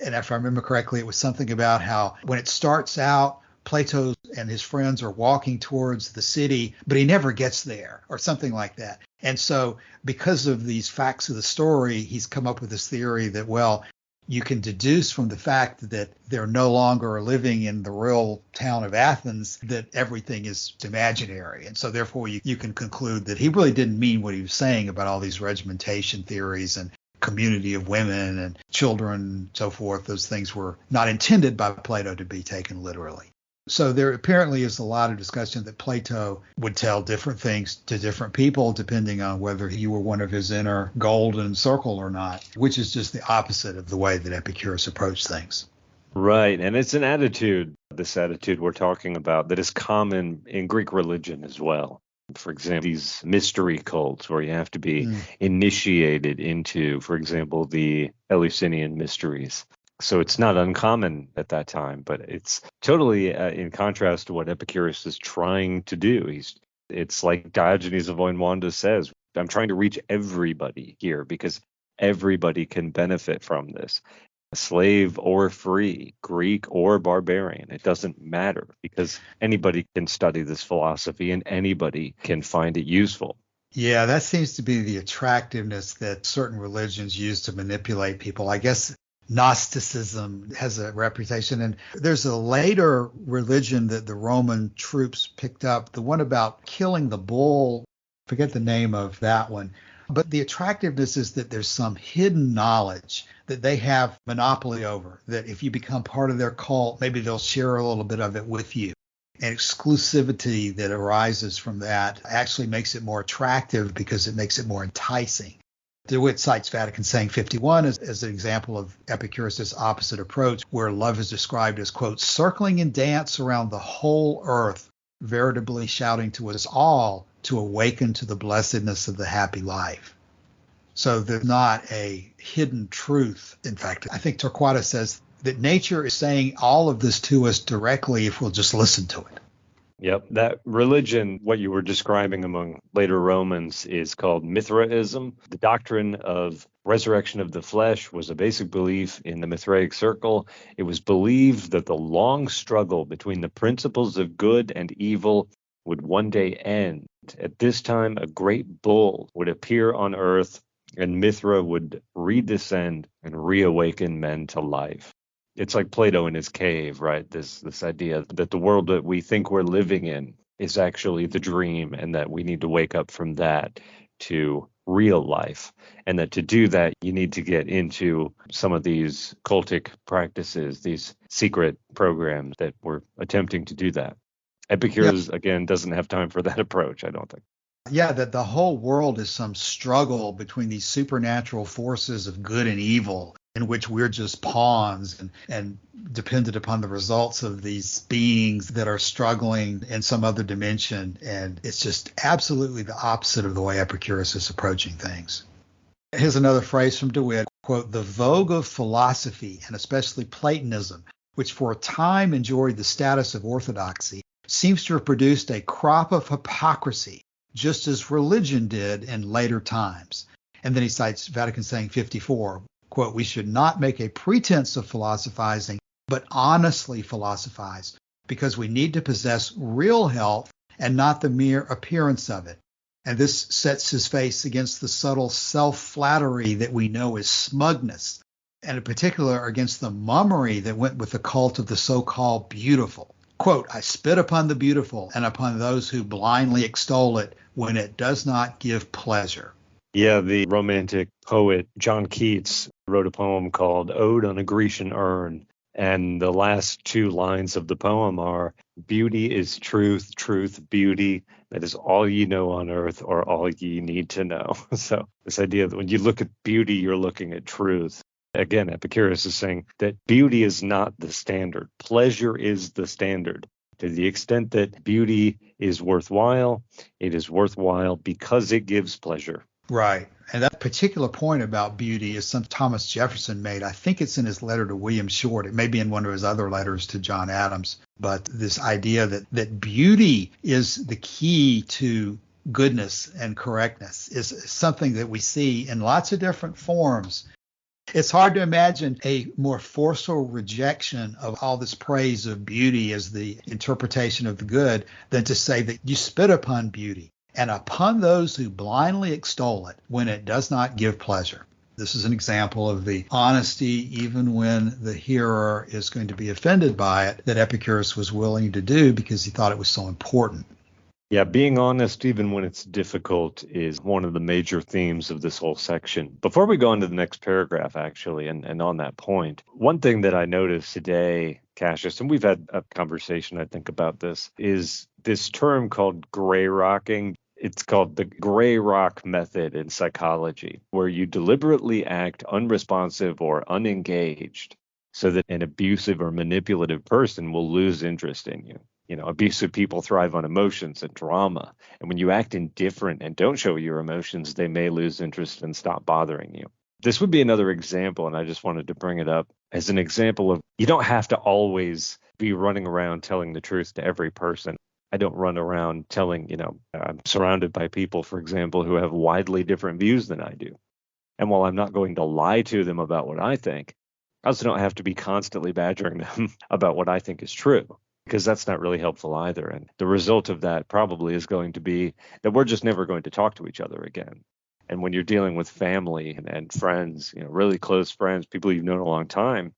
And if I remember correctly, it was something about how when it starts out Plato and his friends are walking towards the city, but he never gets there or something like that. And so because of these facts of the story, he's come up with this theory that, well, you can deduce from the fact that they're no longer living in the real town of Athens that everything is imaginary. And so therefore you can conclude that he really didn't mean what he was saying about all these regimentation theories and community of women and children and so forth. Those things were not intended by Plato to be taken literally. So there apparently is a lot of discussion that Plato would tell different things to different people depending on whether you were one of his inner golden circle or not, which is just the opposite of the way that Epicurus approached things. Right. And it's an attitude, this attitude we're talking about, that is common in Greek religion as well. For example, these mystery cults where you have to be initiated into, for example, the Eleusinian mysteries. So it's not uncommon at that time, but it's totally in contrast to what Epicurus is trying to do. It's like Diogenes of Oinwanda says, I'm trying to reach everybody here because everybody can benefit from this. Slave or free, Greek or barbarian, it doesn't matter because anybody can study this philosophy and anybody can find it useful. Yeah, that seems to be the attractiveness that certain religions use to manipulate people. I guess Gnosticism has a reputation, and there's a later religion that the Roman troops picked up, the one about killing the bull. Forget the name of that one. But the attractiveness is that there's some hidden knowledge that they have monopoly over, that if you become part of their cult, maybe they'll share a little bit of it with you. And exclusivity that arises from that actually makes it more attractive because it makes it more enticing. DeWitt cites Vatican saying 51 as an example of Epicurus' opposite approach, where love is described as, quote, circling in dance around the whole earth, veritably shouting to us all to awaken to the blessedness of the happy life. So there's not a hidden truth. In fact, I think Torquato says that nature is saying all of this to us directly if we'll just listen to it. Yep. That religion, what you were describing among later Romans, is called Mithraism. The doctrine of resurrection of the flesh was a basic belief in the Mithraic circle. It was believed that the long struggle between the principles of good and evil would one day end. At this time, a great bull would appear on earth, and Mithra would redescend and reawaken men to life. It's like Plato in his cave, right? This idea that the world that we think we're living in is actually the dream, and that we need to wake up from that to real life. And that to do that, you need to get into some of these cultic practices, these secret programs that were attempting to do that. Epicurus, again, doesn't have time for that approach, I don't think. Yeah, that the whole world is some struggle between these supernatural forces of good and evil, in which we're just pawns and dependent upon the results of these beings that are struggling in some other dimension. And it's just absolutely the opposite of the way Epicurus is approaching things. Here's another phrase from DeWitt, quote, the vogue of philosophy, and especially Platonism, which for a time enjoyed the status of orthodoxy, seems to have produced a crop of hypocrisy, just as religion did in later times. And then he cites Vatican saying 54, quote, we should not make a pretense of philosophizing, but honestly philosophize, because we need to possess real health and not the mere appearance of it. And this sets his face against the subtle self-flattery that we know is smugness, and in particular against the mummery that went with the cult of the so-called beautiful. Quote, I spit upon the beautiful and upon those who blindly extol it when it does not give pleasure. Yeah, the romantic poet John Keats wrote a poem called Ode on a Grecian Urn. And the last two lines of the poem are, beauty is truth, truth, beauty. That is all ye know on earth or all ye need to know. So this idea that when you look at beauty, you're looking at truth. Again, Epicurus is saying that beauty is not the standard. Pleasure is the standard. To the extent that beauty is worthwhile, it is worthwhile because it gives pleasure. Right. And that particular point about beauty is something Thomas Jefferson made. I think it's in his letter to William Short. It may be in one of his other letters to John Adams. But this idea that beauty is the key to goodness and correctness is something that we see in lots of different forms It's hard to imagine a more forceful rejection of all this praise of beauty as the interpretation of the good than to say that you spit upon beauty and upon those who blindly extol it when it does not give pleasure. This is an example of the honesty, even when the hearer is going to be offended by it, that Epicurus was willing to do because he thought it was so important. Yeah, being honest, even when it's difficult, is one of the major themes of this whole section. Before we go into the next paragraph, actually, and on that point, one thing that I noticed today, Cassius, and we've had a conversation, I think, about this, is this term called gray rocking. It's called the gray rock method in psychology, where you deliberately act unresponsive or unengaged so that an abusive or manipulative person will lose interest in you. You know, abusive people thrive on emotions and drama. And when you act indifferent and don't show your emotions, they may lose interest and stop bothering you. This would be another example, and I just wanted to bring it up as an example of you don't have to always be running around telling the truth to every person. I don't run around telling, I'm surrounded by people, for example, who have widely different views than I do. And while I'm not going to lie to them about what I think, I also don't have to be constantly badgering them about what I think is true, because that's not really helpful either. And the result of that probably is going to be that we're just never going to talk to each other again. And when you're dealing with family and friends, really close friends, people you've known a long time,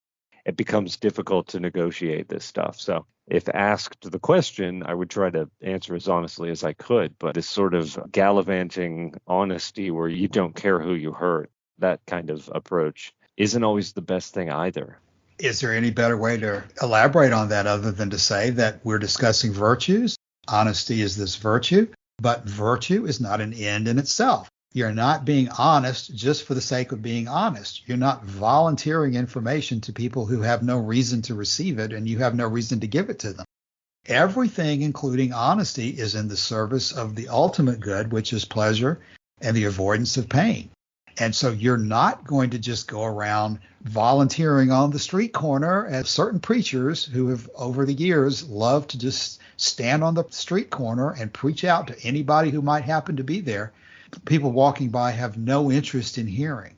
it becomes difficult to negotiate this stuff. So if asked the question, I would try to answer as honestly as I could. But this sort of gallivanting honesty where you don't care who you hurt, that kind of approach isn't always the best thing either. Is there any better way to elaborate on that other than to say that we're discussing virtues? Honesty is this virtue, but virtue is not an end in itself. You're not being honest just for the sake of being honest. You're not volunteering information to people who have no reason to receive it, and you have no reason to give it to them. Everything, including honesty, is in the service of the ultimate good, which is pleasure and the avoidance of pain. And so you're not going to just go around volunteering on the street corner, as certain preachers who have over the years loved to just stand on the street corner and preach out to anybody who might happen to be there. People walking by have no interest in hearing.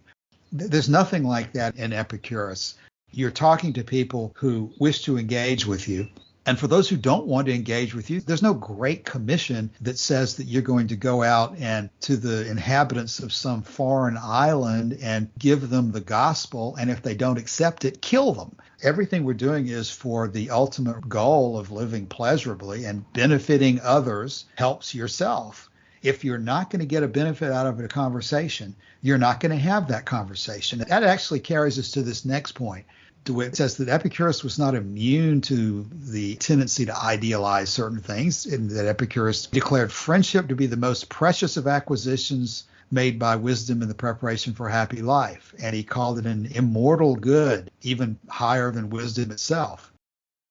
There's nothing like that in Epicurus. You're talking to people who wish to engage with you. And for those who don't want to engage with you, there's no great commission that says that you're going to go out and to the inhabitants of some foreign island and give them the gospel. And if they don't accept it, kill them. Everything we're doing is for the ultimate goal of living pleasurably, and benefiting others helps yourself. If you're not going to get a benefit out of a conversation, you're not going to have that conversation. That actually carries us to this next point. DeWitt says that Epicurus was not immune to the tendency to idealize certain things, and that Epicurus declared friendship to be the most precious of acquisitions made by wisdom in the preparation for a happy life. And he called it an immortal good, even higher than wisdom itself.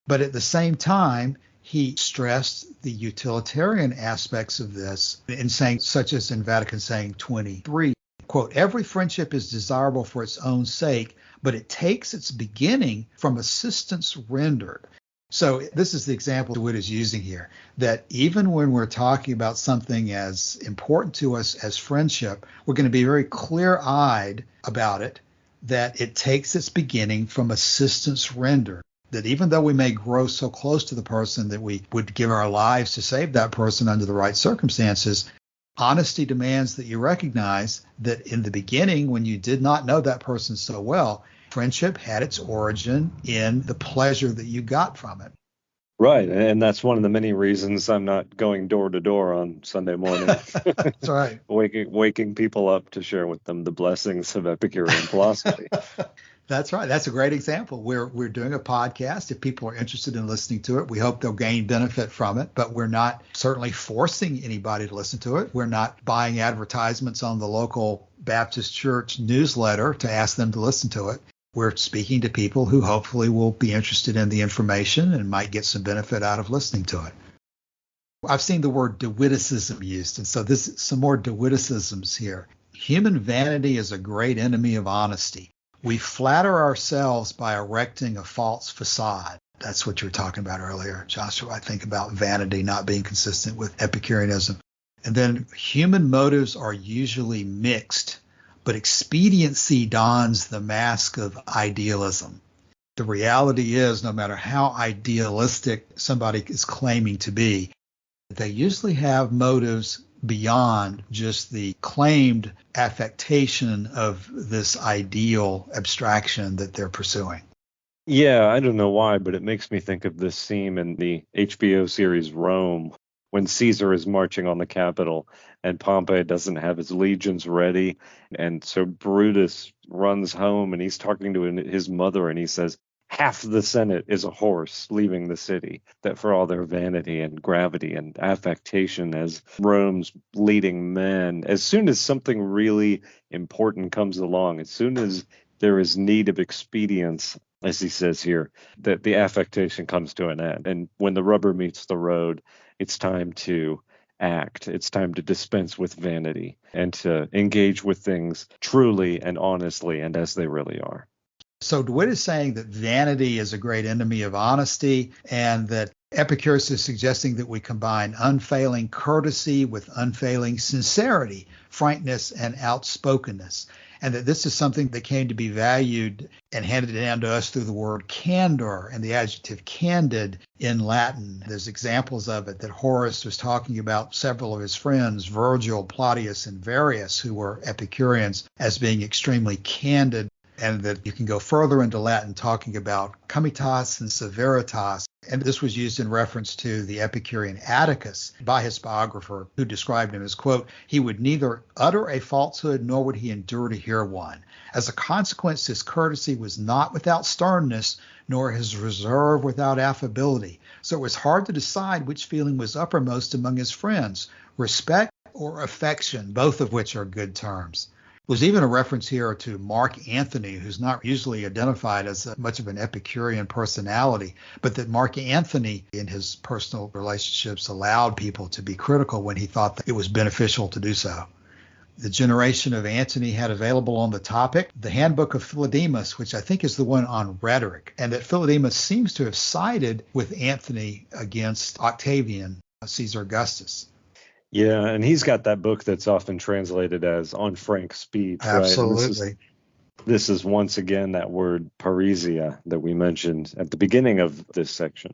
But at the same time, he stressed the utilitarian aspects of this in saying, such as in Vatican saying 23, quote, every friendship is desirable for its own sake, but it takes its beginning from assistance rendered. So this is the example DeWitt is using here, that even when we're talking about something as important to us as friendship, we're going to be very clear-eyed about it, that it takes its beginning from assistance rendered. That even though we may grow so close to the person that we would give our lives to save that person under the right circumstances, honesty demands that you recognize that in the beginning, when you did not know that person so well, friendship had its origin in the pleasure that you got from it. Right. And that's one of the many reasons I'm not going door to door on Sunday morning. That's right. Waking people up to share with them the blessings of Epicurean philosophy. That's right. That's a great example. We're doing a podcast. If people are interested in listening to it, we hope they'll gain benefit from it, but we're not certainly forcing anybody to listen to it. We're not buying advertisements on the local Baptist church newsletter to ask them to listen to it. We're speaking to people who hopefully will be interested in the information and might get some benefit out of listening to it. I've seen the word DeWitticism used, and so this is some more DeWitticisms here. Human vanity is a great enemy of honesty. We flatter ourselves by erecting a false facade. That's what you were talking about earlier, Joshua, I think, about vanity not being consistent with Epicureanism. And then human motives are usually mixed, but expediency dons the mask of idealism. The reality is, no matter how idealistic somebody is claiming to be, they usually have motives beyond just the claimed affectation of this ideal abstraction that they're pursuing. Yeah, I don't know why, but it makes me think of this scene in the HBO series Rome when Caesar is marching on the Capitol and Pompey doesn't have his legions ready. And so Brutus runs home and he's talking to his mother and he says, half the Senate is a horse leaving the city, that for all their vanity and gravity and affectation as Rome's leading men, as soon as something really important comes along, as soon as there is need of expedience, as he says here, that the affectation comes to an end. And when the rubber meets the road, it's time to act. It's time to dispense with vanity and to engage with things truly and honestly and as they really are. So DeWitt is saying that vanity is a great enemy of honesty, and that Epicurus is suggesting that we combine unfailing courtesy with unfailing sincerity, frankness, and outspokenness, and that this is something that came to be valued and handed down to us through the word candor and the adjective candid in Latin. There's examples of it that Horace was talking about several of his friends, Virgil, Plaudius, and Varius, who were Epicureans, as being extremely candid, and that you can go further into Latin talking about comitas and severitas. And this was used in reference to the Epicurean Atticus by his biographer, who described him as, quote, he would neither utter a falsehood nor would he endure to hear one. As a consequence, his courtesy was not without sternness, nor his reserve without affability. So it was hard to decide which feeling was uppermost among his friends, respect or affection, both of which are good terms. There's even a reference here to Mark Antony, who's not usually identified as much of an Epicurean personality, but that Mark Antony in his personal relationships allowed people to be critical when he thought that it was beneficial to do so. The generation of Antony had available on the topic the Handbook of Philodemus, which I think is the one on rhetoric, and that Philodemus seems to have sided with Antony against Octavian, Caesar Augustus. Yeah, and he's got that book that's often translated as On Frank Speech, Absolutely. Right? This is once again that word parrhesia that we mentioned at the beginning of this section.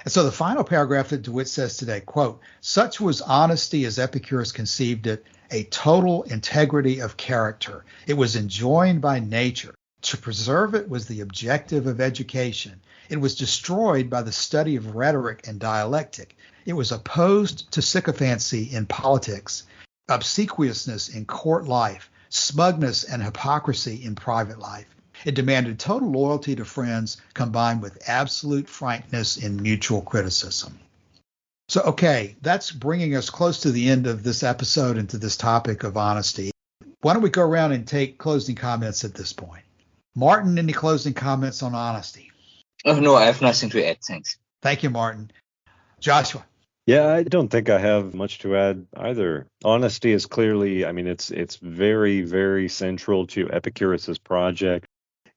And so the final paragraph that DeWitt says today, quote, such was honesty as Epicurus conceived it, a total integrity of character. It was enjoined by nature. To preserve it was the objective of education. It was destroyed by the study of rhetoric and dialectic. It was opposed to sycophancy in politics, obsequiousness in court life, smugness and hypocrisy in private life. It demanded total loyalty to friends combined with absolute frankness in mutual criticism. So, okay, that's bringing us close to the end of this episode and to this topic of honesty. Why don't we go around and take closing comments at this point? Martin, any closing comments on honesty? Oh, no, I have nothing to add. Thanks. Thank you, Martin. Joshua. Yeah, I don't think I have much to add either. Honesty is clearly, it's very, very central to Epicurus's project.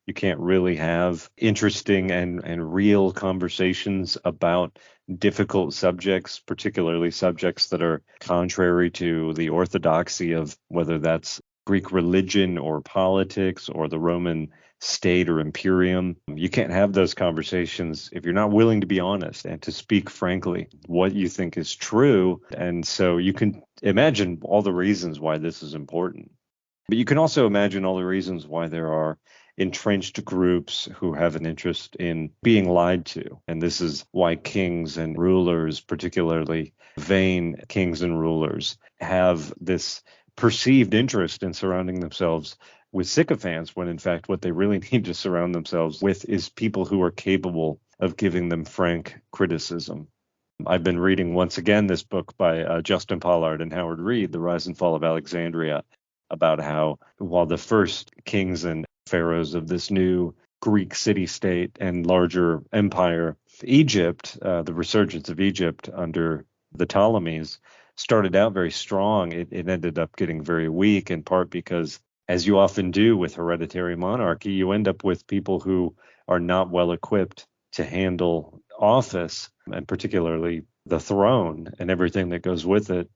You can't really have interesting and real conversations about difficult subjects, particularly subjects that are contrary to the orthodoxy of whether that's Greek religion or politics or the Roman state or imperium. You can't have those conversations if you're not willing to be honest and to speak frankly what you think is true. And so you can imagine all the reasons why this is important. But you can also imagine all the reasons why there are entrenched groups who have an interest in being lied to. And this is why kings and rulers, particularly vain kings and rulers, have this perceived interest in surrounding themselves with sycophants, when in fact what they really need to surround themselves with is people who are capable of giving them frank criticism. I've been reading once again this book by Justin Pollard and Howard Reed, The Rise and Fall of Alexandria, about how while the first kings and pharaohs of this new Greek city-state and larger empire, Egypt, the resurgence of Egypt under the Ptolemies, started out very strong. It ended up getting very weak, in part because, as you often do with hereditary monarchy, you end up with people who are not well equipped to handle office, and particularly the throne and everything that goes with it.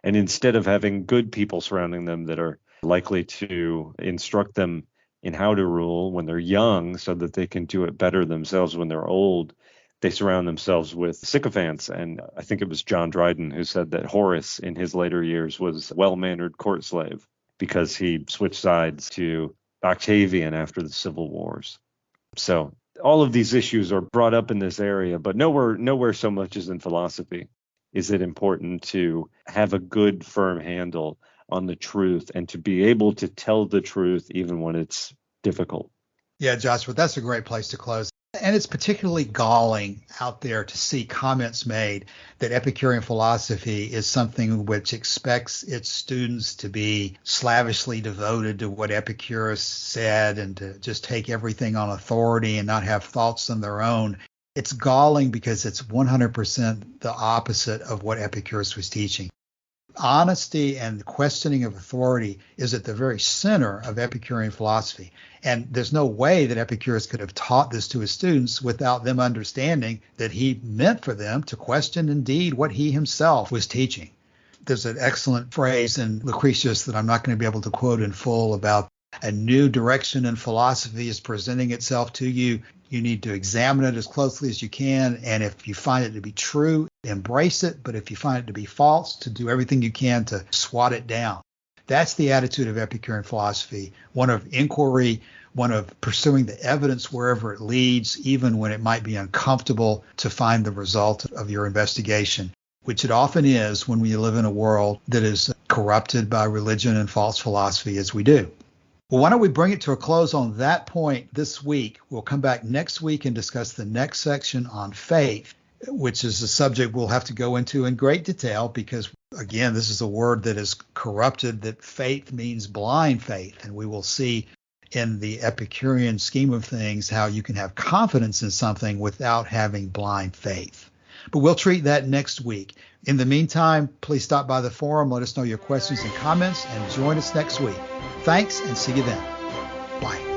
And instead of having good people surrounding them that are likely to instruct them in how to rule when they're young so that they can do it better themselves when they're old. They surround themselves with sycophants. And I think it was John Dryden who said that Horace in his later years was a well-mannered court slave because he switched sides to Octavian after the Civil Wars. So all of these issues are brought up in this area, but nowhere so much as in philosophy is it important to have a good, firm handle on the truth and to be able to tell the truth even when it's difficult. Yeah, Joshua, that's a great place to close. And it's particularly galling out there to see comments made that Epicurean philosophy is something which expects its students to be slavishly devoted to what Epicurus said and to just take everything on authority and not have thoughts on their own. It's galling because it's 100% the opposite of what Epicurus was teaching. Honesty and questioning of authority is at the very center of Epicurean philosophy. And there's no way that Epicurus could have taught this to his students without them understanding that he meant for them to question indeed what he himself was teaching. There's an excellent phrase in Lucretius that I'm not going to be able to quote in full about a new direction in philosophy is presenting itself to you. You need to examine it as closely as you can. And if you find it to be true, embrace it. But if you find it to be false, to do everything you can to swat it down. That's the attitude of Epicurean philosophy, one of inquiry, one of pursuing the evidence wherever it leads, even when it might be uncomfortable to find the result of your investigation, which it often is when we live in a world that is corrupted by religion and false philosophy as we do. Well, why don't we bring it to a close on that point this week? We'll come back next week and discuss the next section on faith, which is a subject we'll have to go into in great detail because, again, this is a word that is corrupted, that faith means blind faith. And we will see in the Epicurean scheme of things how you can have confidence in something without having blind faith. But we'll treat that next week. In the meantime, please stop by the forum, let us know your questions and comments, and join us next week. Thanks, and see you then. Bye.